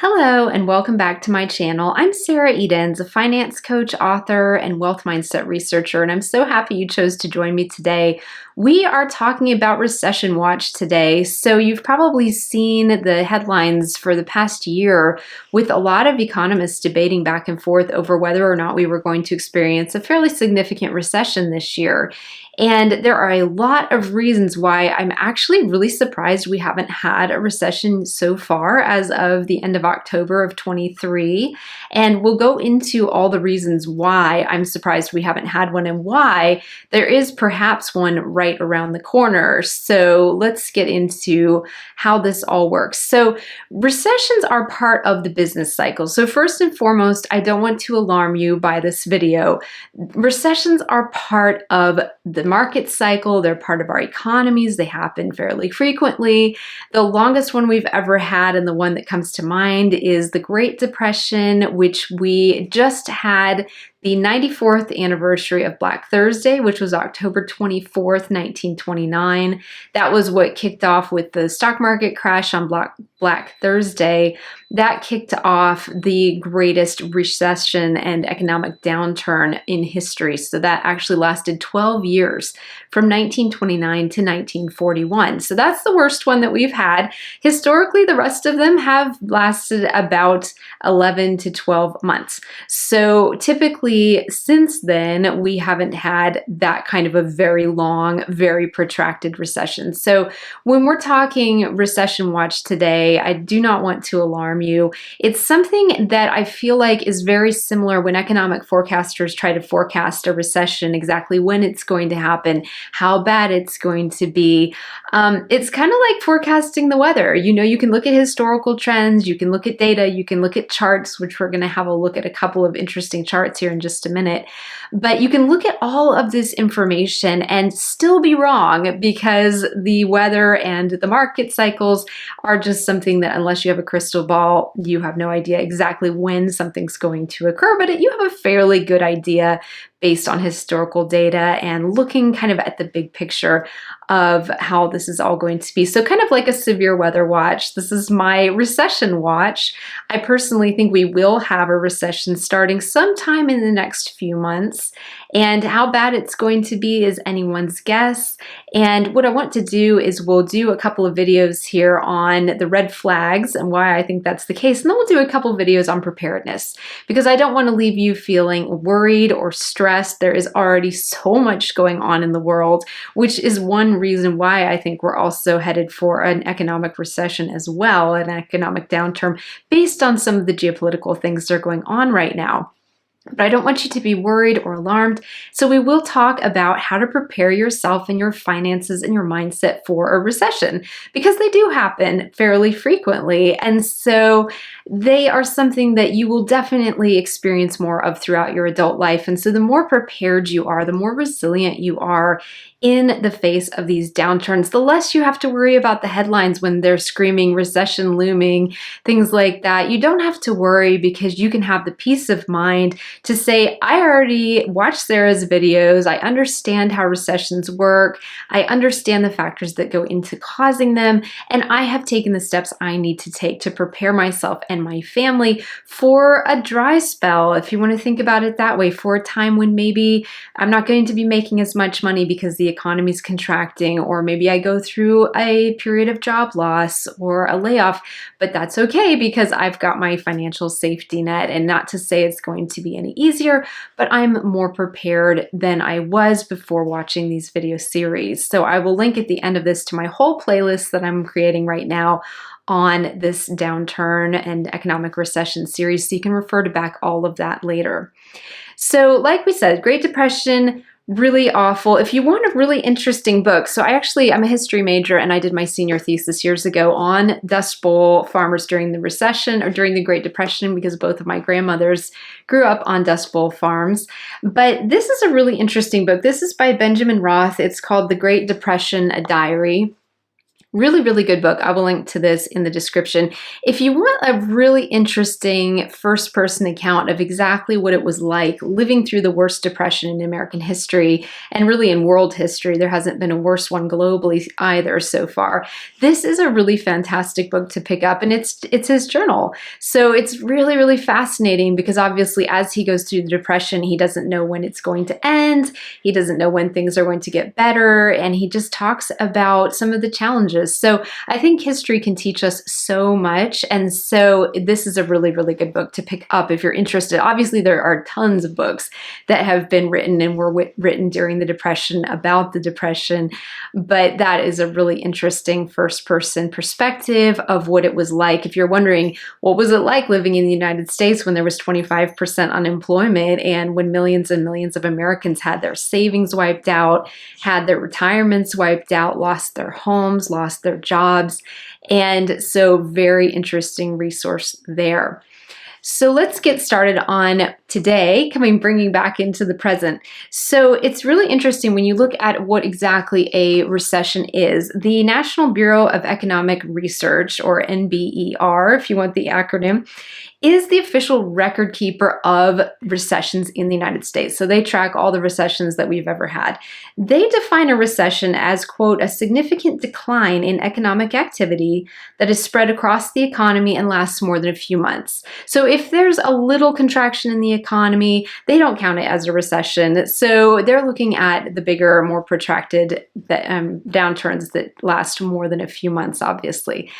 Hello and welcome back to my channel. I'm Sarah Edens, a finance coach, author, and wealth mindset researcher, and I'm so happy you chose to join me today. We are talking about Recession Watch today. So you've probably seen the headlines for the past year with a lot of economists debating back and forth over whether or not we were going to experience a fairly significant recession this year. And there are a lot of reasons why I'm actually really surprised we haven't had a recession so far as of the end of October of 23. And we'll go into all the reasons why I'm surprised we haven't had one and why there is perhaps one right around the corner. So let's get into how this all works. So recessions are part of the business cycle. So first and foremost, I don't want to alarm you by this video. Recessions are part of the market cycle. They're part of our economies. They happen fairly frequently. The longest one we've ever had, and the one that comes to mind, is the Great Depression, which we just had the 94th anniversary of Black Thursday, which was October 24th, 1929. That was what kicked off with the stock market crash on Black Thursday. That kicked off the greatest recession and economic downturn in history. So that actually lasted 12 years, from 1929 to 1941. So that's the worst one that we've had. Historically, the rest of them have lasted about 11 to 12 months. So typically, since then, we haven't had that kind of a very long, very protracted recession. So when we're talking Recession Watch today, I do not want to alarm you. It's something that I feel like is very similar when economic forecasters try to forecast a recession, exactly when it's going to happen, how bad it's going to be. It's kind of like forecasting the weather. You know, you can look at historical trends, you can look at data, you can look at charts, which we're going to have a look at a couple of interesting charts here in just a minute. But you can look at all of this information and still be wrong, because the weather and the market cycles are just something that, unless you have a crystal ball, you have no idea exactly when something's going to occur, but you have a fairly good idea based on historical data and looking kind of at the big picture of how this is all going to be. So kind of like a severe weather watch, this is my recession watch. I personally think we will have a recession starting sometime in the next few months. And how bad it's going to be is anyone's guess. And what I want to do is we'll do a couple of videos here on the red flags and why I think that's the case. And then we'll do a couple of videos on preparedness, because I don't want to leave you feeling worried or stressed. There is already so much going on in the world, which is one reason why I think we're also headed for an economic recession as well, an economic downturn based on some of the geopolitical things that are going on right now. But I don't want you to be worried or alarmed. So we will talk about how to prepare yourself and your finances and your mindset for a recession, because they do happen fairly frequently. And so they are something that you will definitely experience more of throughout your adult life. And so the more prepared you are, the more resilient you are in the face of these downturns, the less you have to worry about the headlines when they're screaming recession looming, things like that. You don't have to worry, because you can have the peace of mind to say, I already watched Sarah's videos. I understand how recessions work. I understand the factors that go into causing them. And I have taken the steps I need to take to prepare myself and my family for a dry spell, if you want to think about it that way, for a time when maybe I'm not going to be making as much money because the economy is contracting, or maybe I go through a period of job loss or a layoff. But that's okay, because I've got my financial safety net. And not to say it's going to be any easier, but I'm more prepared than I was before watching these video series. So I will link at the end of this to my whole playlist that I'm creating right now on this downturn and economic recession series, so you can refer to back all of that later. So like we said, Great Depression, really awful. If you want a really interesting book, so I'm a history major, and I did my senior thesis years ago on Dust Bowl farmers during the recession, or during the Great Depression, because both of my grandmothers grew up on Dust Bowl farms. But this is a really interesting book. This is by Benjamin Roth. It's called The Great Depression, a Diary. Really, really good book. I will link to this in the description. If you want a really interesting first-person account of exactly what it was like living through the worst depression in American history, and really in world history, there hasn't been a worse one globally either so far. This is a really fantastic book to pick up, and it's his journal. So it's really, really fascinating because obviously as he goes through the depression, he doesn't know when it's going to end. He doesn't know when things are going to get better, and he just talks about some of the challenges. So I think history can teach us so much. And so this is a really, really good book to pick up if you're interested. Obviously, there are tons of books that have been written and were written during the Depression about the Depression. But that is a really interesting first-person perspective of what it was like. If you're wondering, what was it like living in the United States when there was 25% unemployment and when millions and millions of Americans had their savings wiped out, had their retirements wiped out, lost their homes, lost their jobs. And so very interesting resource there. So let's get started on today, bringing back into the present. So it's really interesting when you look at what exactly a recession is. The National Bureau of Economic Research, or NBER, if you want the acronym, is the official record keeper of recessions in the United States. So they track all the recessions that we've ever had. They define a recession as, quote, a significant decline in economic activity that is spread across the economy and lasts more than a few months. So if there's a little contraction in the economy, they don't count it as a recession. So they're looking at the bigger, more protracted downturns that last more than a few months, obviously.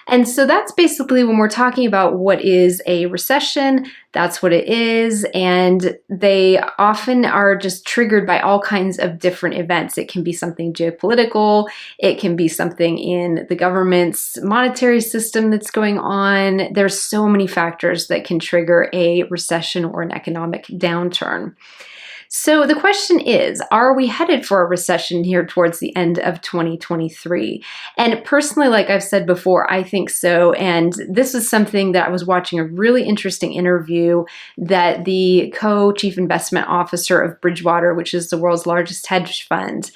And so that's basically when we're talking about what is a recession, that's what it is. And they often are just triggered by all kinds of different events. It can be something geopolitical. It can be something in the government's monetary system that's going on. There's so many factors that can trigger a recession or an economic downturn. So the question is, are we headed for a recession here towards the end of 2023? And personally, like I've said before, I think so. And this is something that I was watching a really interesting interview that the co-chief investment officer of Bridgewater, which is the world's largest hedge fund,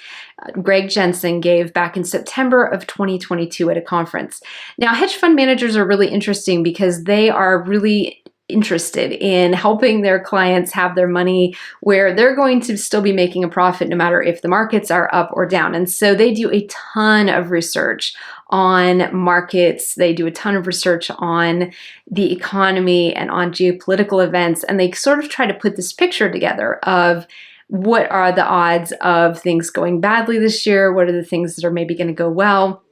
Greg Jensen, gave back in September of 2022 at a conference. Now, hedge fund managers are really interesting because they are really interested in helping their clients have their money where they're going to still be making a profit no matter if the markets are up or down. And so they do a ton of research on markets. They do a ton of research on the economy and on geopolitical events. And they sort of try to put this picture together of what are the odds of things going badly this year? What are the things that are maybe going to go well?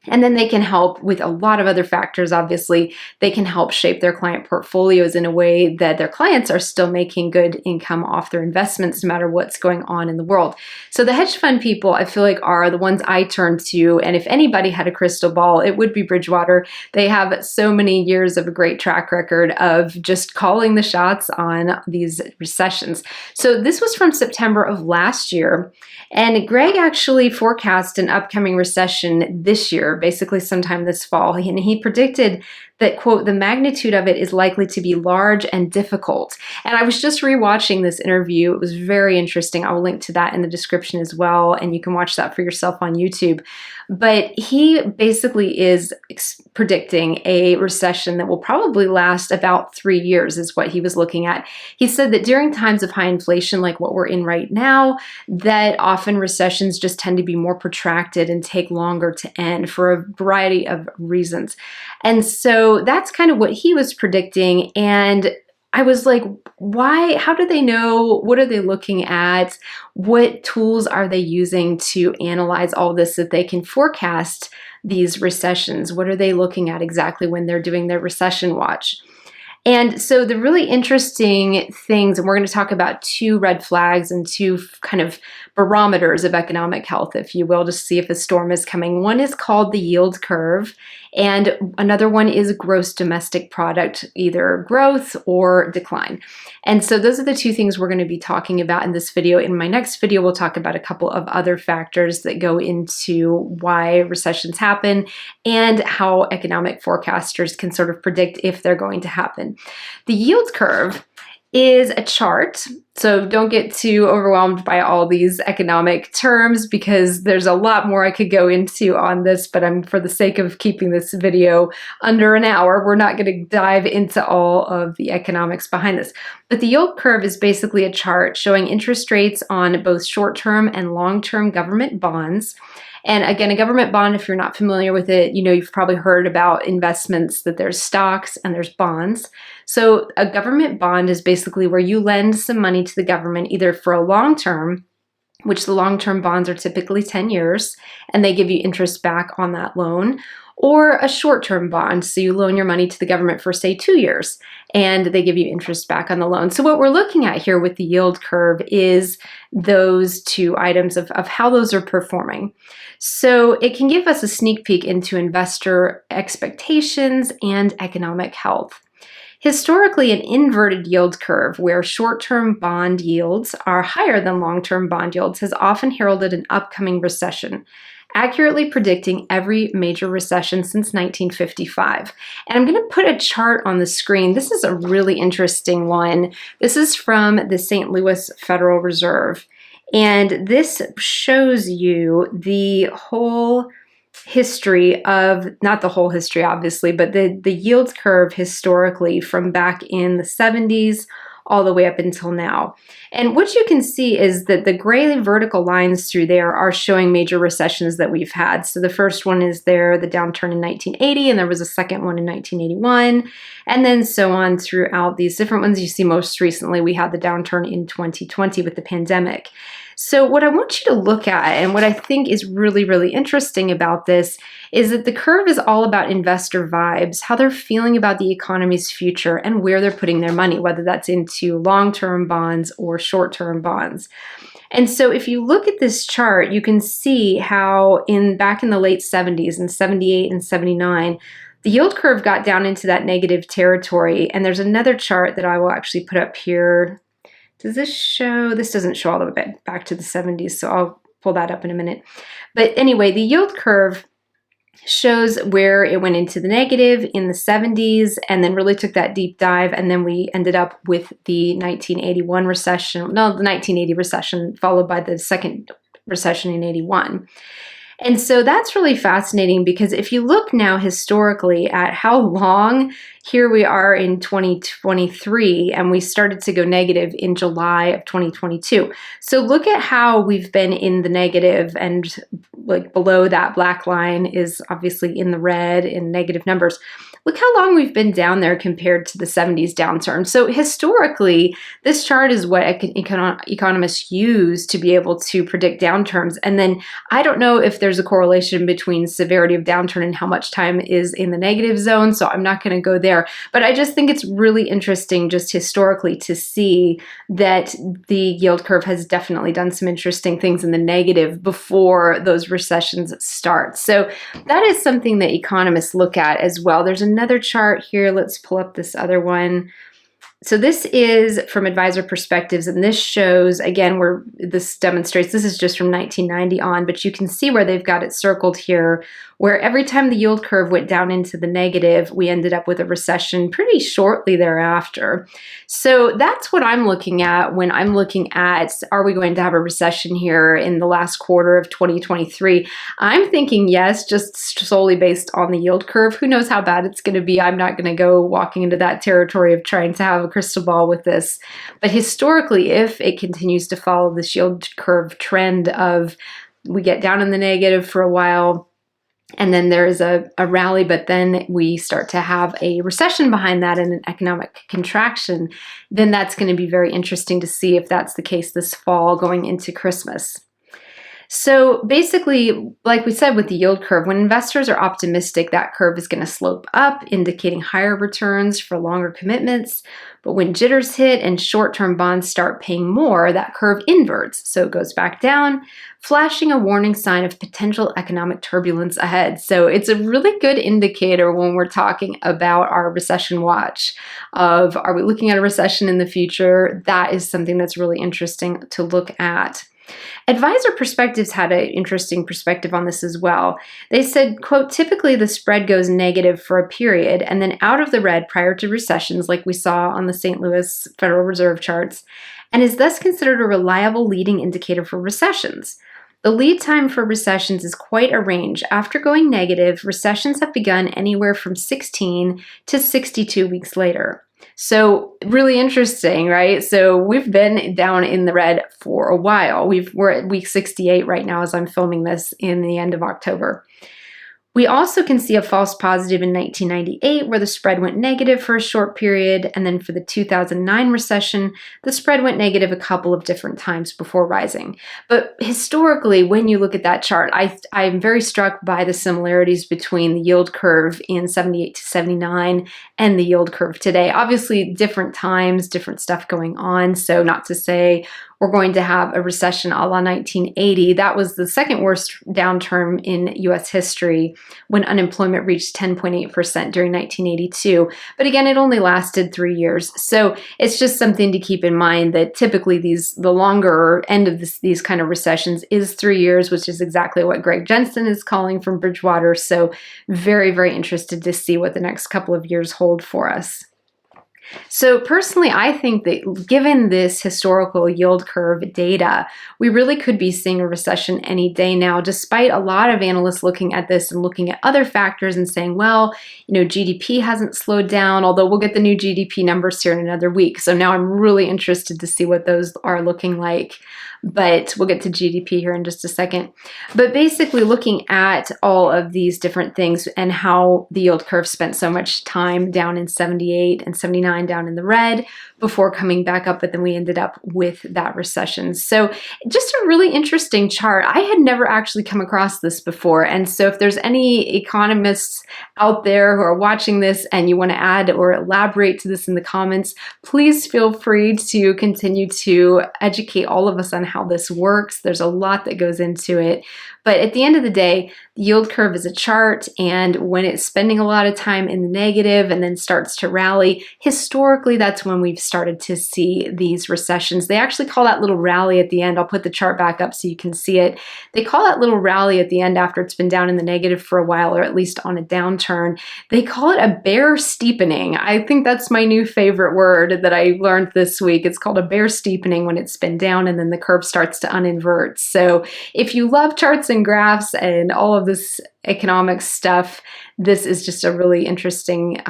And then they can help with a lot of other factors. Obviously, they can help shape their client portfolios in a way that their clients are still making good income off their investments, no matter what's going on in the world. So the hedge fund people, I feel like, are the ones I turn to. And if anybody had a crystal ball, it would be Bridgewater. They have so many years of a great track record of just calling the shots on these recessions. So this was from September of last year. And Greg actually forecast an upcoming recession this year, basically sometime this fall. And he predicted that, quote, the magnitude of it is likely to be large and difficult. And I was just rewatching this interview. It was very interesting. I will link to that in the description as well, and you can watch that for yourself on YouTube. But he basically is predicting a recession that will probably last about 3 years is what he was looking at. He said that during times of high inflation like what we're in right now, that often recessions just tend to be more protracted and take longer to end for a variety of reasons. And so that's kind of what he was predicting. And I was like, why? How do they know? What are they looking at? What tools are they using to analyze all this that they can forecast these recessions? What are they looking at exactly when they're doing their recession watch? And so the really interesting things, and we're going to talk about two red flags and two kind of barometers of economic health, if you will, to see if a storm is coming. One is called the yield curve, and another one is gross domestic product, either growth or decline. And so those are the two things we're going to be talking about in this video. In my next video, we'll talk about a couple of other factors that go into why recessions happen and how economic forecasters can sort of predict if they're going to happen. The yield curve is a chart So don't get too overwhelmed by all these economic terms because there's a lot more I could go into on this, but for the sake of keeping this video under an hour, we're not going to dive into all of the economics behind this. But the yield curve is basically a chart showing interest rates on both short-term and long-term government bonds. And again, a government bond, if you're not familiar with it, you've probably heard about investments, that there's stocks and there's bonds. So a government bond is basically where you lend some money to the government, either for a long term, which the long-term bonds are typically 10 years, and they give you interest back on that loan, or a short-term bond. So you loan your money to the government for, say, 2 years, and they give you interest back on the loan. So what we're looking at here with the yield curve is those two items of how those are performing. So it can give us a sneak peek into investor expectations and economic health. Historically, an inverted yield curve where short-term bond yields are higher than long-term bond yields has often heralded an upcoming recession, accurately predicting every major recession since 1955. And I'm going to put a chart on the screen. This is a really interesting one. This is from the St. Louis Federal Reserve. And this shows you the whole history of, not the whole history obviously, but the yield curve historically from back in the 70s all the way up until now. And what you can see is that the gray vertical lines through there are showing major recessions that we've had. So the first one is there, the downturn in 1980, and there was a second one in 1981, and then so on throughout these different ones. You see most recently we had the downturn in 2020 with the pandemic. So what I want you to look at, and what I think is really, really interesting about this, is that the curve is all about investor vibes, how they're feeling about the economy's future and where they're putting their money, whether that's into long-term bonds or short-term bonds. And so if you look at this chart, you can see how back in the late 70s, in 78 and 79, the yield curve got down into that negative territory. And there's another chart that I will actually put up here. Does this show? This doesn't show all the way back to the 70s, so I'll pull that up in a minute. But anyway, the yield curve shows where it went into the negative in the 70s and then really took that deep dive, and then we ended up with the 1981 recession, no, the 1980 recession, followed by the second recession in 81. And so that's really fascinating because if you look now historically at how long, here we are in 2023, and we started to go negative in July of 2022. So look at how we've been in the negative, and like below that black line is obviously in the red in negative numbers. Look how long we've been down there compared to the 70s downturn. So historically, this chart is what economists use to be able to predict downturns. And then I don't know if there's a correlation between severity of downturn and how much time is in the negative zone, so I'm not going to go there. But I just think it's really interesting just historically to see that the yield curve has definitely done some interesting things in the negative before those recessions start. So that is something that economists look at as well. There's another chart here. Let's pull up this other one. So this is from Advisor Perspectives, and this shows, again, this demonstrates, this is just from 1990 on, but you can see where they've got it circled here, where every time the yield curve went down into the negative, we ended up with a recession pretty shortly thereafter. So that's what I'm looking at when I'm looking at, are we going to have a recession here in the last quarter of 2023? I'm thinking yes, just solely based on the yield curve. Who knows how bad it's going to be? I'm not going to go walking into that territory of trying to have a crystal ball with this. But historically, if it continues to follow this yield curve trend of we get down in the negative for a while, and then there is a rally, but then we start to have a recession behind that and an economic contraction, then that's going to be very interesting to see if that's the case this fall going into Christmas. So basically, like we said with the yield curve, when investors are optimistic, that curve is going to slope up, indicating higher returns for longer commitments. But when jitters hit and short-term bonds start paying more, that curve inverts. So it goes back down, flashing a warning sign of potential economic turbulence ahead. So it's a really good indicator when we're talking about our recession watch of, are we looking at a recession in the future? That is something that's really interesting to look at. Advisor Perspectives had an interesting perspective on this as well. They said, quote, typically the spread goes negative for a period and then out of the red prior to recessions, like we saw on the St. Louis Federal Reserve charts, and is thus considered a reliable leading indicator for recessions. The lead time for recessions is quite a range. After going negative, recessions have begun anywhere from 16 to 62 weeks later. So really interesting, right? So we've been down in the red for a while. We're at week 68 right now as I'm filming this in the end of October. We also can see a false positive in 1998 where the spread went negative for a short period, and then for the 2009 recession, the spread went negative a couple of different times before rising. But historically, when you look at that chart, I'm very struck by the similarities between the yield curve in 78 to 79 and the yield curve today. Obviously, different times, different stuff going on, so not to say we're going to have a recession a la 1980. That was the second worst downturn in US history when unemployment reached 10.8% during 1982. But again, it only lasted 3 years. So it's just something to keep in mind that typically the longer end of these kind of recessions is 3 years, which is exactly what Greg Jensen is calling from Bridgewater. So very, very interested to see what the next couple of years hold for us. So personally, I think that given this historical yield curve data, we really could be seeing a recession any day now, despite a lot of analysts looking at this and looking at other factors and saying, well, GDP hasn't slowed down, although we'll get the new GDP numbers here in another week. So now I'm really interested to see what those are looking like. But we'll get to GDP here in just a second. But basically looking at all of these different things and how the yield curve spent so much time down in 78 and 79 down in the red before coming back up, but then we ended up with that recession. So just a really interesting chart. I had never actually come across this before. And so if there's any economists out there who are watching this and you want to add or elaborate to this in the comments, please feel free to continue to educate all of us on how this works. There's a lot that goes into it. But at the end of the day, the yield curve is a chart, and when it's spending a lot of time in the negative and then starts to rally, historically that's when we've started to see these recessions. They actually call that little rally at the end. I'll put the chart back up so you can see it. They call that little rally at the end after it's been down in the negative for a while, or at least on a downturn. They call it a bear steepening. I think that's my new favorite word that I learned this week. It's called a bear steepening when it's been down and then the curve starts to uninvert. So if you love charts and graphs and all of this economics stuff, this is just a really interesting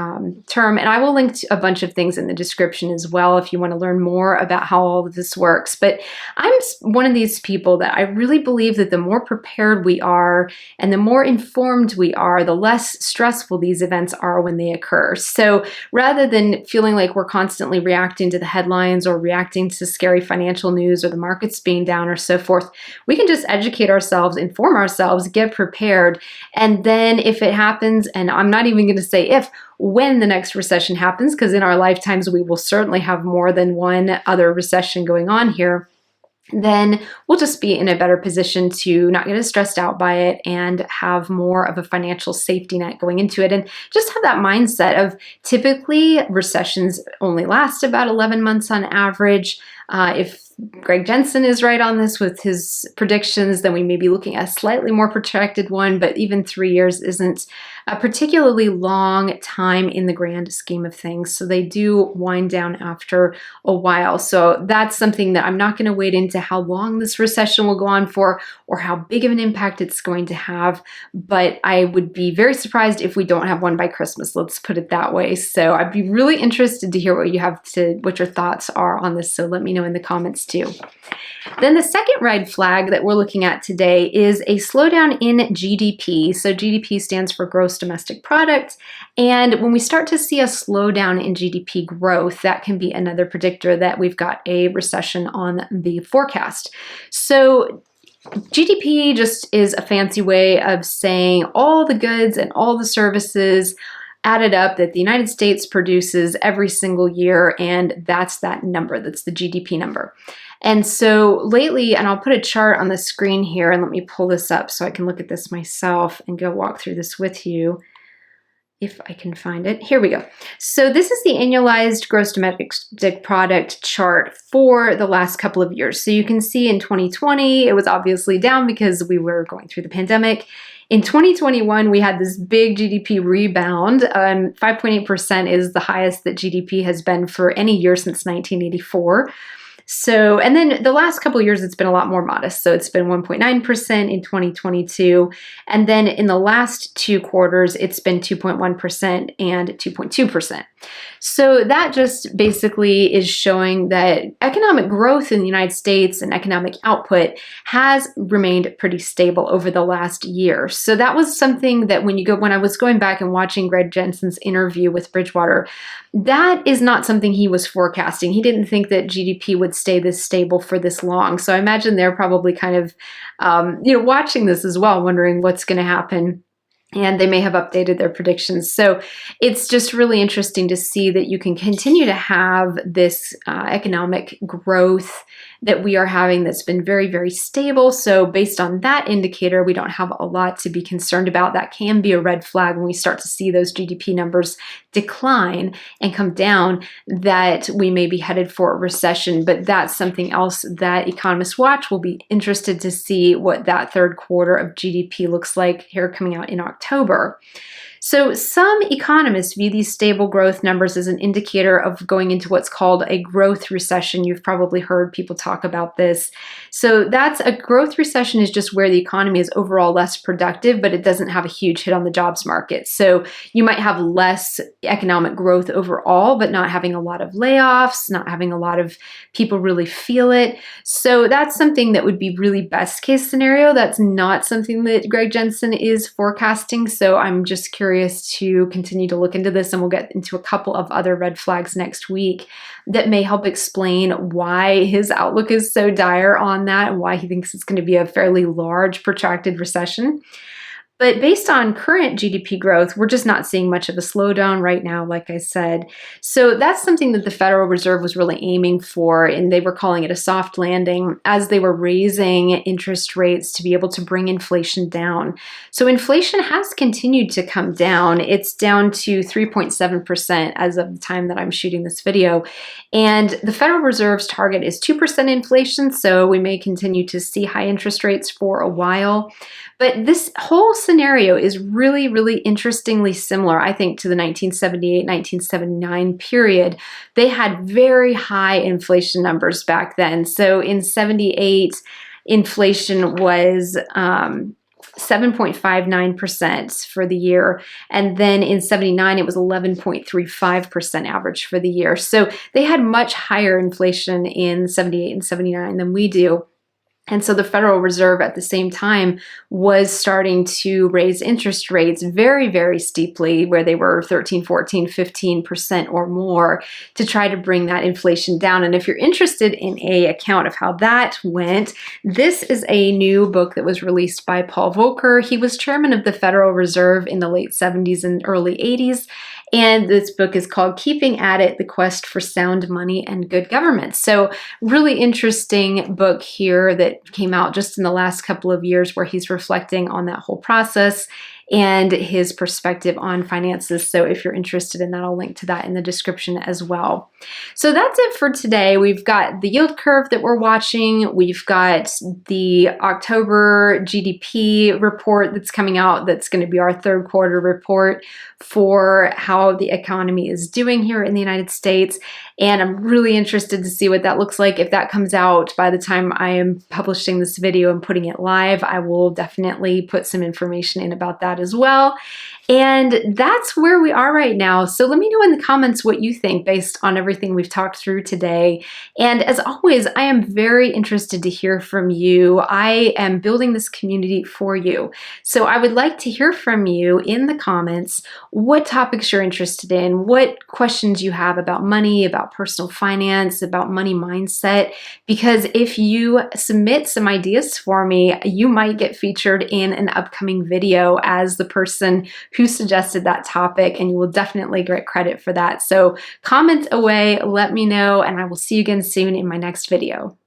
term. And I will link to a bunch of things in the description as well if you want to learn more about how all of this works. But I'm one of these people that I really believe that the more prepared we are and the more informed we are, the less stressful these events are when they occur. So rather than feeling like we're constantly reacting to the headlines or reacting to scary financial news or the markets being down or so forth, we can just educate ourselves, inform ourselves, get prepared. And then if it happens, and I'm not even going to say if, when the next recession happens, because in our lifetimes we will certainly have more than one other recession going on here, then we'll just be in a better position to not get as stressed out by it and have more of a financial safety net going into it. And just have that mindset of typically recessions only last about 11 months on average. If Greg Jensen is right on this with his predictions, then we may be looking at a slightly more protracted one, but even 3 years isn't a particularly long time in the grand scheme of things. So they do wind down after a while. So that's something that I'm not going to wade into how long this recession will go on for or how big of an impact it's going to have, but I would be very surprised if we don't have one by Christmas. Let's put it that way. So I'd be really interested to hear what your thoughts are on this. So let me know in the comments too. Then the second red flag that we're looking at today is a slowdown in GDP. So GDP stands for gross domestic product. And when we start to see a slowdown in GDP growth, that can be another predictor that we've got a recession on the forecast. So GDP just is a fancy way of saying all the goods and all the services added up that the United States produces every single year, and that's that number, that's the GDP number. And so lately, and I'll put a chart on the screen here, and let me pull this up so I can look at this myself and go walk through this with you. if I can find it. Here we go. So this is the annualized gross domestic product chart for the last couple of years. So you can see in 2020, it was obviously down because we were going through the pandemic. In 2021, we had this big GDP rebound. 5.8% is the highest that GDP has been for any year since 1984. So, and then the last couple of years, it's been a lot more modest. So it's been 1.9% in 2022. And then in the last 2 quarters, it's been 2.1% and 2.2%. So that just basically is showing that economic growth in the United States and economic output has remained pretty stable over the last year. So that was something that when I was going back and watching Greg Jensen's interview with Bridgewater, that is not something he was forecasting. He didn't think that GDP would stay this stable for this long. So I imagine they're probably kind of, watching this as well, wondering what's going to happen. And they may have updated their predictions. So it's just really interesting to see that you can continue to have this economic growth that we are having that's been very, very stable. So based on that indicator, we don't have a lot to be concerned about. That can be a red flag when we start to see those GDP numbers decline and come down, that we may be headed for a recession. But that's something else that economists watch. Will be interested to see what that third quarter of GDP looks like here coming out in October. So some economists view these stable growth numbers as an indicator of going into what's called a growth recession. You've probably heard people talk about this. So that's a growth recession, is just where the economy is overall less productive, but it doesn't have a huge hit on the jobs market. So you might have less economic growth overall, but not having a lot of layoffs, not having a lot of people really feel it. So that's something that would be really best case scenario. That's not something that Greg Jensen is forecasting. So I'm just curious to continue to look into this, and we'll get into a couple of other red flags next week that may help explain why his outlook is so dire on that and why he thinks it's going to be a fairly large protracted recession. But based on current GDP growth, we're just not seeing much of a slowdown right now, like I said. So that's something that the Federal Reserve was really aiming for, and they were calling it a soft landing as they were raising interest rates to be able to bring inflation down. So inflation has continued to come down. It's down to 3.7% as of the time that I'm shooting this video. And the Federal Reserve's target is 2% inflation, so we may continue to see high interest rates for a while. But this whole scenario is really, really interestingly similar, I think, to the 1978, 1979 period. They had very high inflation numbers back then. So in 78, inflation was 7.59% for the year. And then in 79, it was 11.35% average for the year. So they had much higher inflation in 78 and 79 than we do. And so the Federal Reserve at the same time was starting to raise interest rates very, very steeply, where they were 13, 14, 15% or more, to try to bring that inflation down. And if you're interested in an account of how that went, this is a new book that was released by Paul Volcker. He was chairman of the Federal Reserve in the late 70s and early 80s. And this book is called Keeping at It, The Quest for Sound Money and Good Government. So really interesting book here that came out just in the last couple of years, where he's reflecting on that whole process and his perspective on finances. So if you're interested in that, I'll link to that in the description as well. So that's it for today. We've got the yield curve that we're watching. We've got the October GDP report that's coming out. That's going to be our third quarter report for how the economy is doing here in the United States. And I'm really interested to see what that looks like. If that comes out by the time I am publishing this video and putting it live, I will definitely put some information in about that as well. And that's where we are right now. So let me know in the comments what you think based on everything we've talked through today. And as always, I am very interested to hear from you. I am building this community for you. So I would like to hear from you in the comments what topics you're interested in, what questions you have about money, about personal finance, about money mindset. Because if you submit some ideas for me, you might get featured in an upcoming video as the person who suggested that topic, and you will definitely get credit for that. So comment away, let me know, and I will see you again soon in my next video.